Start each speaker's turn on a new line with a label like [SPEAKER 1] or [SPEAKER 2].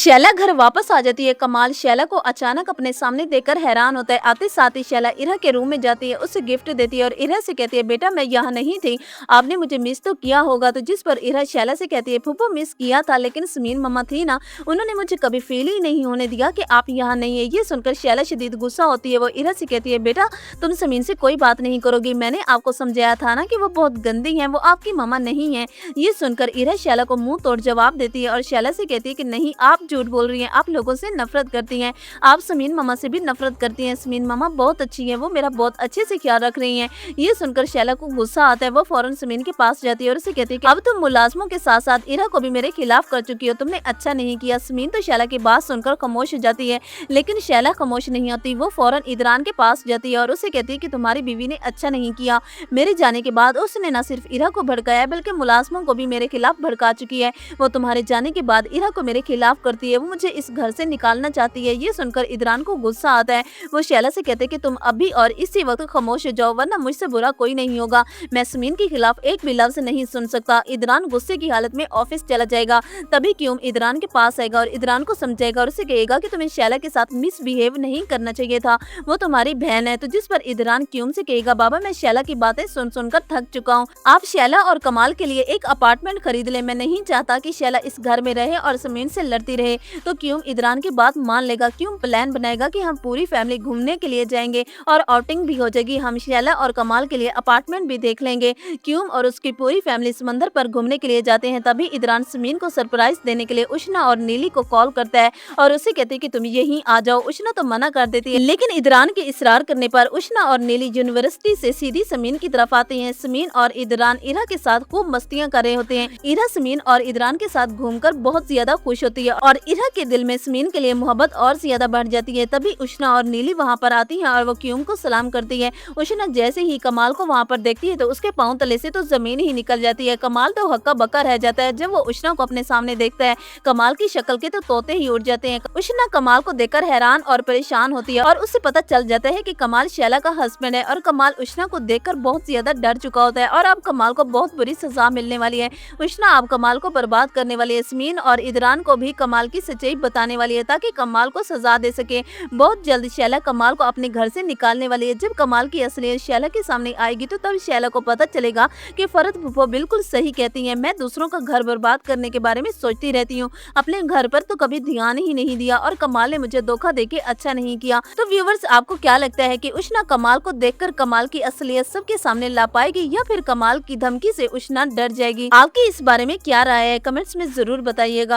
[SPEAKER 1] शैला घर वापस आ जाती है। कमाल शैला को अचानक अपने सामने देखकर हैरान होता है। आते साथ ही शैला इरा के रूम में जाती है, उसे गिफ्ट देती है और इरा से कहती है, बेटा मैं यहाँ नहीं थी, आपने मुझे मिस तो किया होगा। तो जिस पर इरा शैला से कहती है, फूफो मिस किया था, लेकिन समीन मम्मा थी ना, उन्होंने मुझे कभी फील ही नहीं होने दिया कि आप यहाँ नहीं है। ये सुनकर शैला शदीद गुस्सा होती है। वो इरा से कहती है, बेटा तुम समीन से कोई बात नहीं करोगी, मैंने आपको समझाया था ना कि वो बहुत गंदी है, वो आपकी मम्मा नहीं है। ये सुनकर इरा शैला को मुंह तोड़ जवाब देती है और शैला से कहती है कि नहीं, आप झूठ बोल रही हैं, आप लोगों से नफरत करती हैं, आप समीन मामा से भी नफरत करती हैं। समीन मामा बहुत अच्छी है, वो मेरा बहुत अच्छे से ख्याल रख रही हैं। ये सुनकर शैला को गुस्सा आता है। वो फौरन समीन के पास जाती है और उसे कहती है कि अब तुम मुलाजमों के साथ साथ इरा को भी मेरे खिलाफ कर चुकी हो, तुमने अच्छा नहीं किया। समीन तो शैला की बात सुनकर खामोश हो जाती है, लेकिन शैला खामोश नहीं होती। वो फौरन इदरान के पास जाती है और उसे कहती है कि तुम्हारी बीवी ने अच्छा नहीं किया, मेरे जाने के बाद उसने न सिर्फ इरा को भड़काया बल्कि मुलाजमों को भी मेरे खिलाफ भड़का चुकी है। वो तुम्हारे जाने के बाद इरा को मेरे खिलाफ करती है, वो मुझे इस घर से निकालना चाहती है। ये सुनकर इदरान को गुस्सा आता है। वो शैला से कहते हैं कि तुम अभी और इसी वक्त खामोश हो जाओ, वरना मुझसे बुरा कोई नहीं होगा। मैं समीन के खिलाफ एक भी लफ्ज नहीं सुन सकता। इदरान गुस्से की हालत में ऑफिस चला जाएगा। तभी क्यूम इदरान के पास आएगा और इदरान को समझाएगा और उसे कहेगा कि तुम्हें शैला के साथ मिसबिहेव नहीं करना चाहिए था, वो तुम्हारी बहन है। तो जिस पर इदरान क्यूम से कहेगा, बाबा मैं शैला की बातें सुन सुनकर थक चुका हूँ, आप शैला और कमाल के लिए एक अपार्टमेंट खरीद ले, मैं नहीं चाहता कि शैला इस घर में रहे और समीन से लड़ती रहे। तो क्यूम इदरान की बात मान लेगा। क्यूम प्लान बनाएगा कि हम पूरी फैमिली घूमने के लिए जाएंगे और आउटिंग भी हो जाएगी, हम शैला और कमाल के लिए अपार्टमेंट भी देख लेंगे। क्यूम और उसकी पूरी फैमिली समंदर पर घूमने के लिए जाते हैं। तभी इदरान समीन को सरप्राइज देने के लिए उष्णा और नीली को कॉल करता है और उसे कहते हैं कि तुम यहीं आ जाओ। उष्णा तो मना कर देती है, लेकिन इदरान के इसरार करने पर उष्णा और नीली यूनिवर्सिटी से सीधी समीन की तरफ आते हैं। समीन और इदरान इरा के साथ खूब मस्तियां कर रहे होते हैं। इरा समीन और इदरान के साथ घूमकर बहुत ज्यादा खुश होती है और इरा के दिल में समीन के लिए मोहब्बत और ज्यादा बढ़ जाती है। तभी उष्णा और नीली वहाँ पर आती हैं और वो क्यूम को सलाम करती है। उष्णा जैसे ही कमाल को वहाँ पर देखती है तो उसके पांव तले से तो जमीन ही निकल जाती है। कमाल तो हक्का बक्का रह जाता है जब वो उष्णा को अपने सामने देखता है। कमाल की शक्ल के तो तोते ही उड़ जाते हैं। उष्णा कमाल को देखकर हैरान और परेशान होती है और उससे पता चल जाता है कि कमाल शैला का हस्बैंड है और कमाल उष्णा को देखकर बहुत ज्यादा डर चुका होता है और अब कमाल को बहुत बुरी सजा मिलने वाली है। उष्णा अब कमाल को बर्बाद करने वाली है। समीन और इदरान को भी कमाल की सच्चाई बताने वाली है ताकि कमाल को सजा दे सके। बहुत जल्द शैला कमाल को अपने घर से निकालने वाली है। जब कमाल की असलियत शैला के सामने आएगी तो तब शैला को पता चलेगा कि फरत फूफो बिल्कुल सही कहती है, मैं दूसरों का घर बर्बाद करने के बारे में सोचती रहती हूँ, अपने घर पर तो कभी ध्यान ही नहीं दिया और कमाल ने मुझे धोखा देके अच्छा नहीं किया। तो व्यूवर्स, आपको क्या लगता है कि उष्णा कमाल को देखकर कमाल की असलियत सबके सामने ला पाएगी या फिर कमाल की धमकी से उष्णा डर जाएगी? आपकी इस बारे में क्या राय है, कमेंट्स में जरूर बताइएगा।